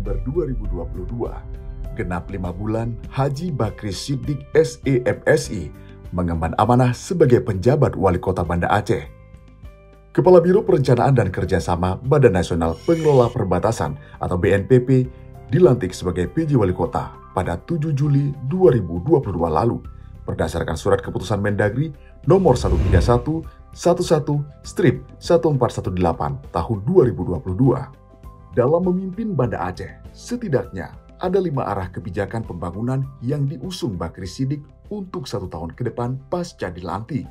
September 2022, genap 5 bulan Haji Bakri Siddiq SEMSI mengemban amanah sebagai penjabat Wali Kota Banda Aceh. Kepala Biro Perencanaan dan Kerjasama Badan Nasional Pengelola Perbatasan atau BNPP dilantik sebagai PJ Wali Kota pada 7 Juli 2022 lalu berdasarkan Surat Keputusan Mendagri nomor 131/1418 tahun 2022. Dalam memimpin Banda Aceh, setidaknya ada 5 arah kebijakan pembangunan yang diusung Bakri Siddiq untuk 1 tahun ke depan pasca dilantik,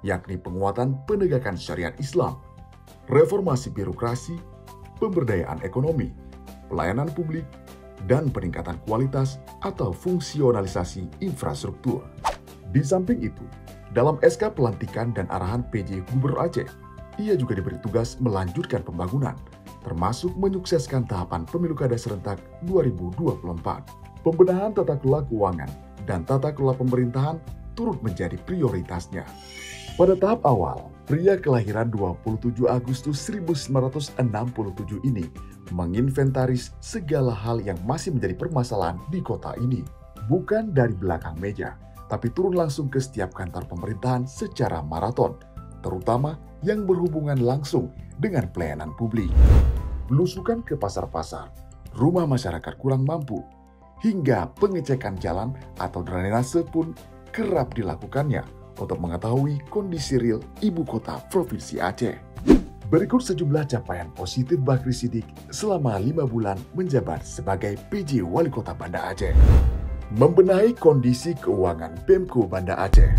yakni penguatan penegakan syariat Islam, reformasi birokrasi, pemberdayaan ekonomi, pelayanan publik, dan peningkatan kualitas atau fungsionalisasi infrastruktur. Di samping itu, dalam SK Pelantikan dan Arahan PJ Gubernur Aceh, ia juga diberi tugas melanjutkan pembangunan, termasuk menyukseskan tahapan Pemilu Kada Serentak 2024. Pembenahan tata kelola keuangan dan tata kelola pemerintahan turut menjadi prioritasnya. Pada tahap awal, pria kelahiran 27 Agustus 1967 ini menginventaris segala hal yang masih menjadi permasalahan di kota ini. Bukan dari belakang meja, tapi turun langsung ke setiap kantor pemerintahan secara maraton, terutama yang berhubungan langsung dengan pelayanan publik. Belusukan ke pasar-pasar, rumah masyarakat kurang mampu, hingga pengecekan jalan atau drainase pun kerap dilakukannya untuk mengetahui kondisi real ibu kota Provinsi Aceh. Berikut sejumlah capaian positif Bakri Siddiq selama 5 bulan menjabat sebagai PJ Wali Kota Banda Aceh. Membenahi kondisi keuangan Pemko Banda Aceh.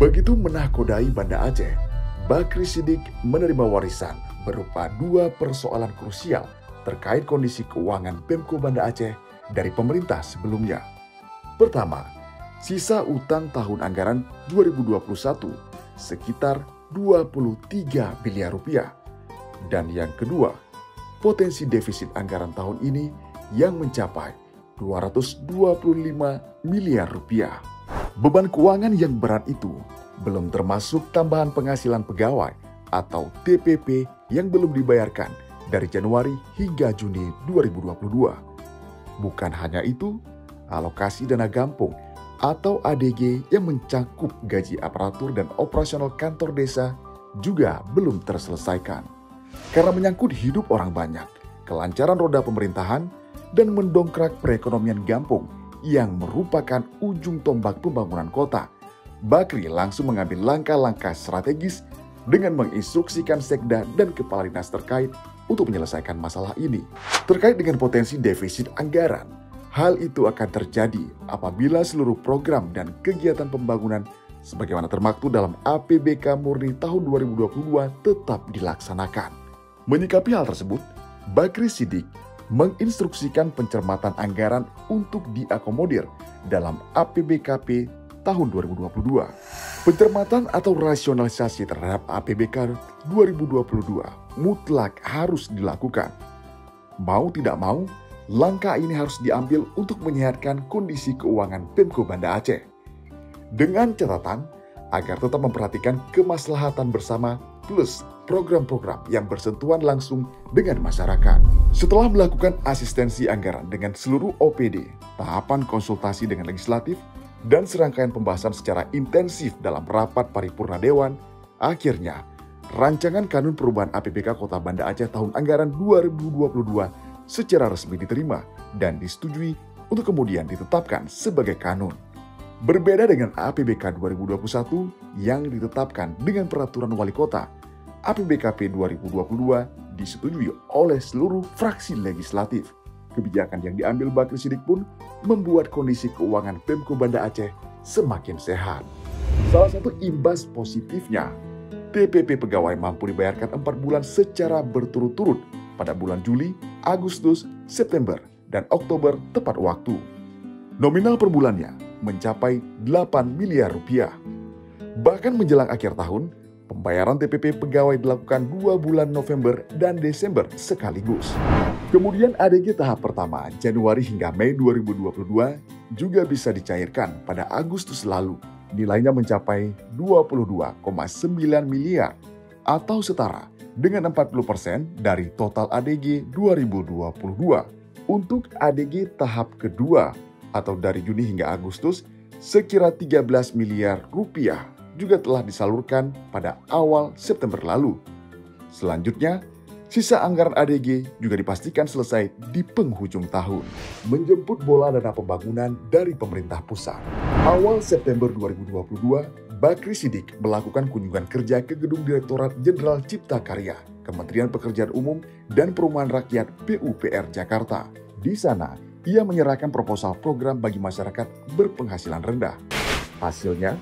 Begitu menahkodai Banda Aceh, Bakri Siddiq menerima warisan berupa 2 persoalan krusial terkait kondisi keuangan Pemko Banda Aceh dari pemerintah sebelumnya. Pertama, sisa utang tahun anggaran 2021 sekitar 23 miliar rupiah. Dan yang kedua, potensi defisit anggaran tahun ini yang mencapai 225 miliar rupiah. Beban keuangan yang berat itu belum termasuk tambahan penghasilan pegawai atau TPP yang belum dibayarkan dari Januari hingga Juni 2022. Bukan hanya itu, alokasi dana gampung atau ADG yang mencakup gaji aparatur dan operasional kantor desa juga belum terselesaikan. Karena menyangkut hidup orang banyak, kelancaran roda pemerintahan, dan mendongkrak perekonomian Gampung yang merupakan ujung tombak pembangunan kota, Bakri langsung mengambil langkah-langkah strategis dengan menginstruksikan sekda dan kepala dinas terkait untuk menyelesaikan masalah ini. Terkait dengan potensi defisit anggaran, hal itu akan terjadi apabila seluruh program dan kegiatan pembangunan sebagaimana termaktub dalam APBK murni tahun 2022 tetap dilaksanakan. Menyikapi hal tersebut, Bakri Siddiq menginstruksikan pencermatan anggaran untuk diakomodir dalam APBKP tahun 2022. Pencermatan atau rasionalisasi terhadap APBK 2022 mutlak harus dilakukan. Mau tidak mau, langkah ini harus diambil untuk menyehatkan kondisi keuangan Pemko Banda Aceh. Dengan catatan agar tetap memperhatikan kemaslahatan bersama plus program-program yang bersentuhan langsung dengan masyarakat. Setelah melakukan asistensi anggaran dengan seluruh OPD, tahapan konsultasi dengan legislatif, dan serangkaian pembahasan secara intensif dalam rapat paripurna Dewan, akhirnya rancangan kanun perubahan APBK Kota Banda Aceh tahun anggaran 2022 secara resmi diterima dan disetujui untuk kemudian ditetapkan sebagai kanun. Berbeda dengan APBK 2021 yang ditetapkan dengan peraturan wali kota, APBKP 2022 disetujui oleh seluruh fraksi legislatif. Kebijakan yang diambil Bakri Siddiq pun membuat kondisi keuangan Pemko Banda Aceh semakin sehat. Salah satu imbas positifnya, TPP pegawai mampu dibayarkan 4 bulan secara berturut-turut pada bulan Juli, Agustus, September, dan Oktober tepat waktu. Nominal per bulannya mencapai 8 miliar rupiah. Bahkan menjelang akhir tahun, pembayaran TPP pegawai dilakukan 2 bulan November dan Desember sekaligus. Kemudian ADG tahap pertama Januari hingga Mei 2022 juga bisa dicairkan pada Agustus lalu. Nilainya mencapai 22,9 miliar atau setara dengan 40% dari total ADG 2022. Untuk ADG tahap kedua atau dari Juni hingga Agustus, sekira 13 miliar rupiah juga telah disalurkan pada awal September lalu. Selanjutnya, sisa anggaran ADG juga dipastikan selesai di penghujung tahun. Menjemput bola dana pembangunan dari pemerintah pusat. Awal September 2022, Bakri Siddiq melakukan kunjungan kerja ke Gedung Direktorat Jenderal Cipta Karya, Kementerian Pekerjaan Umum dan Perumahan Rakyat PUPR Jakarta. Di sana, ia menyerahkan proposal program bagi masyarakat berpenghasilan rendah. Hasilnya,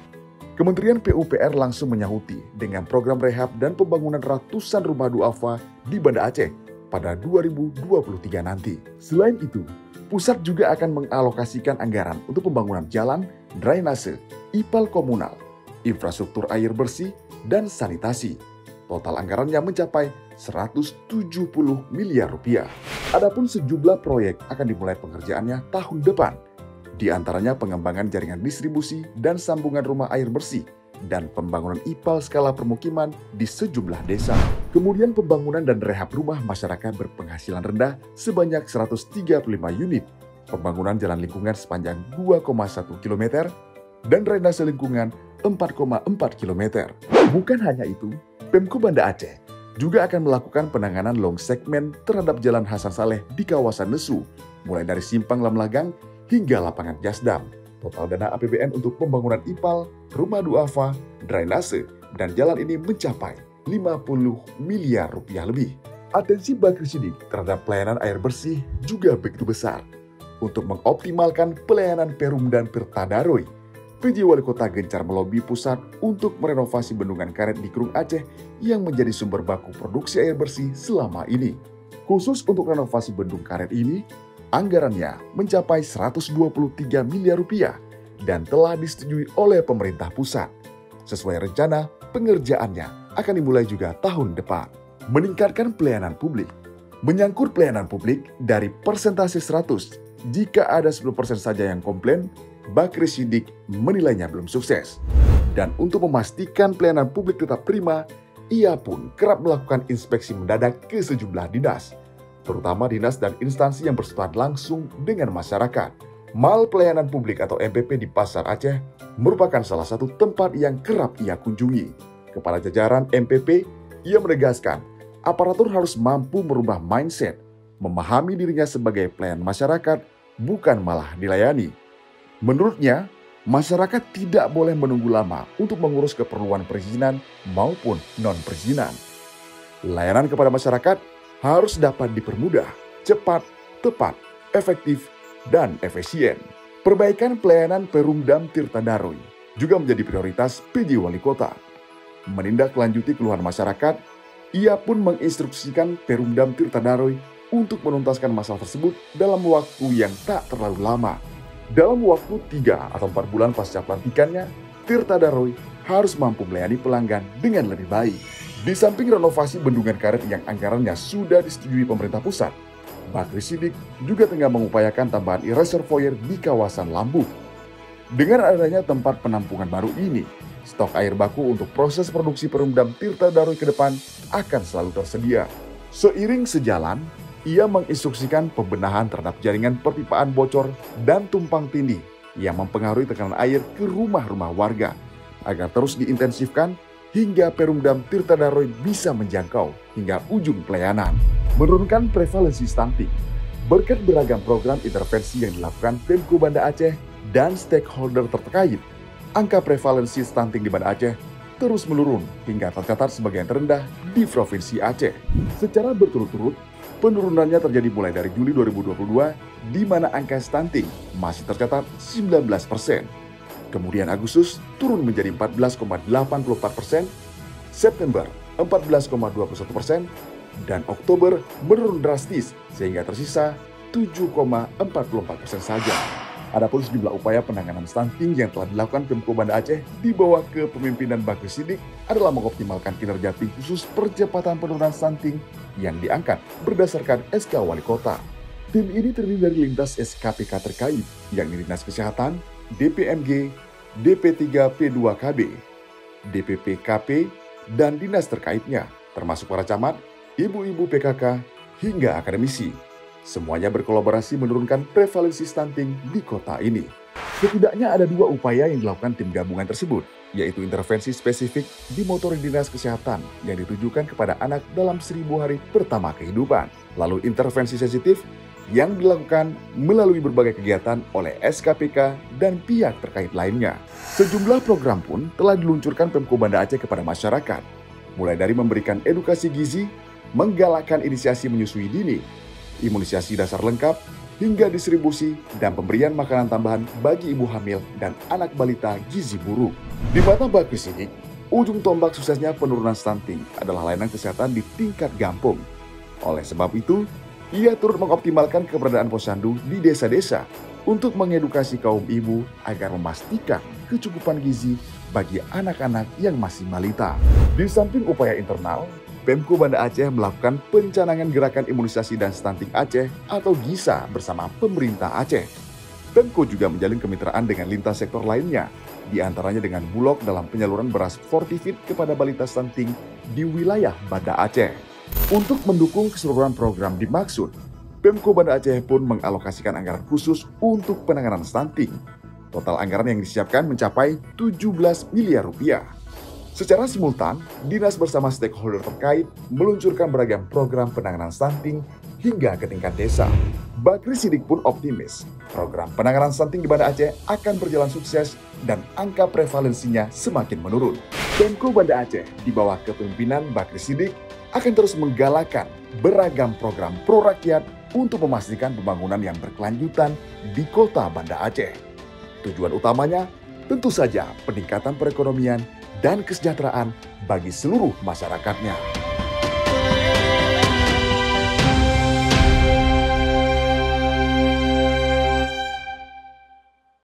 Kementerian PUPR langsung menyahuti dengan program rehab dan pembangunan ratusan rumah duafa di Banda Aceh pada 2023 nanti. Selain itu, pusat juga akan mengalokasikan anggaran untuk pembangunan jalan, drainase, IPAL komunal, infrastruktur air bersih, dan sanitasi. Total anggarannya mencapai 170 miliar rupiah. Adapun sejumlah proyek akan dimulai pengerjaannya tahun depan. Di antaranya pengembangan jaringan distribusi dan sambungan rumah air bersih dan pembangunan IPAL skala permukiman di sejumlah desa. Kemudian pembangunan dan rehab rumah masyarakat berpenghasilan rendah sebanyak 135 unit, pembangunan jalan lingkungan sepanjang 2,1 km, dan drainase lingkungan 4,4 km. Bukan hanya itu, Pemko Banda Aceh juga akan melakukan penanganan long segmen terhadap Jalan Hasan Saleh di kawasan Nesu, mulai dari Simpang Lamlagang hingga lapangan Jasdam. Total dana APBN untuk pembangunan IPAL, rumah duafa, drainase, dan jalan ini mencapai 50 miliar rupiah lebih. Atensi Bakri Siddiq terhadap pelayanan air bersih juga begitu besar. Untuk mengoptimalkan pelayanan Perum dan Tirtadaroy, PJ Wali Kota gencar melobi pusat untuk merenovasi bendungan karet di Krung Aceh yang menjadi sumber baku produksi air bersih selama ini. Khusus untuk renovasi bendung karet ini, anggarannya mencapai 123 miliar rupiah dan telah disetujui oleh pemerintah pusat. Sesuai rencana, pengerjaannya akan dimulai juga tahun depan. Meningkatkan pelayanan publik. Menyangkut pelayanan publik dari persentase 100, jika ada 10% saja yang komplain, Bakri Siddiq menilainya belum sukses. Dan untuk memastikan pelayanan publik tetap prima, ia pun kerap melakukan inspeksi mendadak ke sejumlah dinas, terutama dinas dan instansi yang bersifat langsung dengan masyarakat. Mal Pelayanan Publik atau MPP di Pasar Aceh merupakan salah satu tempat yang kerap ia kunjungi. Kepada jajaran MPP, ia menegaskan aparatur harus mampu merubah mindset, memahami dirinya sebagai pelayan masyarakat, bukan malah dilayani. Menurutnya, masyarakat tidak boleh menunggu lama untuk mengurus keperluan perizinan maupun non-perizinan. Layanan kepada masyarakat harus dapat dipermudah, cepat, tepat, efektif, dan efisien. Perbaikan pelayanan Perumdam Tirtadaroy juga menjadi prioritas PJ Wali Kota. Menindaklanjuti keluhan masyarakat, ia pun menginstruksikan Perumdam Tirtadaroy untuk menuntaskan masalah tersebut dalam waktu yang tak terlalu lama. Dalam waktu 3 atau 4 bulan pasca pelantikannya, Tirtadaroy harus mampu melayani pelanggan dengan lebih baik. Di samping renovasi bendungan karet yang anggarannya sudah disetujui pemerintah pusat, Bakri Siddiq juga tengah mengupayakan tambahan reservoir di kawasan Lambu. Dengan adanya tempat penampungan baru ini, stok air baku untuk proses produksi Perumdam Tirtadaroy ke depan akan selalu tersedia. Seiring sejalan, ia menginstruksikan pembenahan terhadap jaringan perpipaan bocor dan tumpang tindih yang mempengaruhi tekanan air ke rumah-rumah warga agar terus diintensifkan hingga Perumdam Tirtadaroy bisa menjangkau hingga ujung pelayanan. Menurunkan prevalensi stunting. Berkat beragam program intervensi yang dilakukan Pemko Banda Aceh dan stakeholder terkait, angka prevalensi stunting di Banda Aceh terus menurun hingga tercatat sebagai yang terendah di Provinsi Aceh. Secara berturut-turut, penurunannya terjadi mulai dari Juli 2022, di mana angka stunting masih tercatat 19%. Kemudian Agustus turun menjadi 14,84%, September 14,21%, dan Oktober menurun drastis sehingga tersisa 7,44% saja. Adapun sejumlah upaya penanganan stunting yang telah dilakukan Pemko Banda Aceh di bawah kepemimpinan Bakri Siddiq adalah mengoptimalkan kinerja tim khusus percepatan penurunan stunting yang diangkat berdasarkan SK Wali Kota. Tim ini terdiri dari lintas SKPK terkait, yakni Dinas Kesehatan, DPMG, DP3P2KB, DPPKP, dan dinas terkaitnya, termasuk para camat, ibu-ibu PKK, hingga akademisi. Semuanya berkolaborasi menurunkan prevalensi stunting di kota ini. Setidaknya ada 2 upaya yang dilakukan tim gabungan tersebut, yaitu intervensi spesifik di monitoring dinas kesehatan yang ditujukan kepada anak dalam 1000 hari pertama kehidupan. Lalu intervensi sensitif yang dilakukan melalui berbagai kegiatan oleh SKPK dan pihak terkait lainnya. Sejumlah program pun telah diluncurkan Pemko Banda Aceh kepada masyarakat, mulai dari memberikan edukasi gizi, menggalakkan inisiasi menyusui dini, imunisasi dasar lengkap, hingga distribusi dan pemberian makanan tambahan bagi ibu hamil dan anak balita gizi buruk. Di mata Bakri Siddik, ujung tombak suksesnya penurunan stunting adalah layanan kesehatan di tingkat kampung. Oleh sebab itu, ia turut mengoptimalkan keberadaan posyandu di desa-desa untuk mengedukasi kaum ibu agar memastikan kecukupan gizi bagi anak-anak yang masih balita. Di samping upaya internal, Pemko Banda Aceh melakukan pencanangan gerakan imunisasi dan stunting Aceh atau GISA bersama pemerintah Aceh. Pemko juga menjalin kemitraan dengan lintas sektor lainnya, di antaranya dengan Bulog dalam penyaluran beras Fortifit kepada balita stunting di wilayah Banda Aceh. Untuk mendukung keseluruhan program dimaksud, Pemko Banda Aceh pun mengalokasikan anggaran khusus untuk penanganan stunting. Total anggaran yang disiapkan mencapai 17 miliar rupiah. Secara simultan, dinas bersama stakeholder terkait meluncurkan beragam program penanganan stunting hingga ke tingkat desa. Bakri Siddik pun optimis, program penanganan stunting di Banda Aceh akan berjalan sukses dan angka prevalensinya semakin menurun. Pemko Banda Aceh di bawah kepemimpinan Bakri Siddik akan terus menggalakkan beragam program pro rakyat untuk memastikan pembangunan yang berkelanjutan di kota Banda Aceh. Tujuan utamanya tentu saja peningkatan perekonomian dan kesejahteraan bagi seluruh masyarakatnya.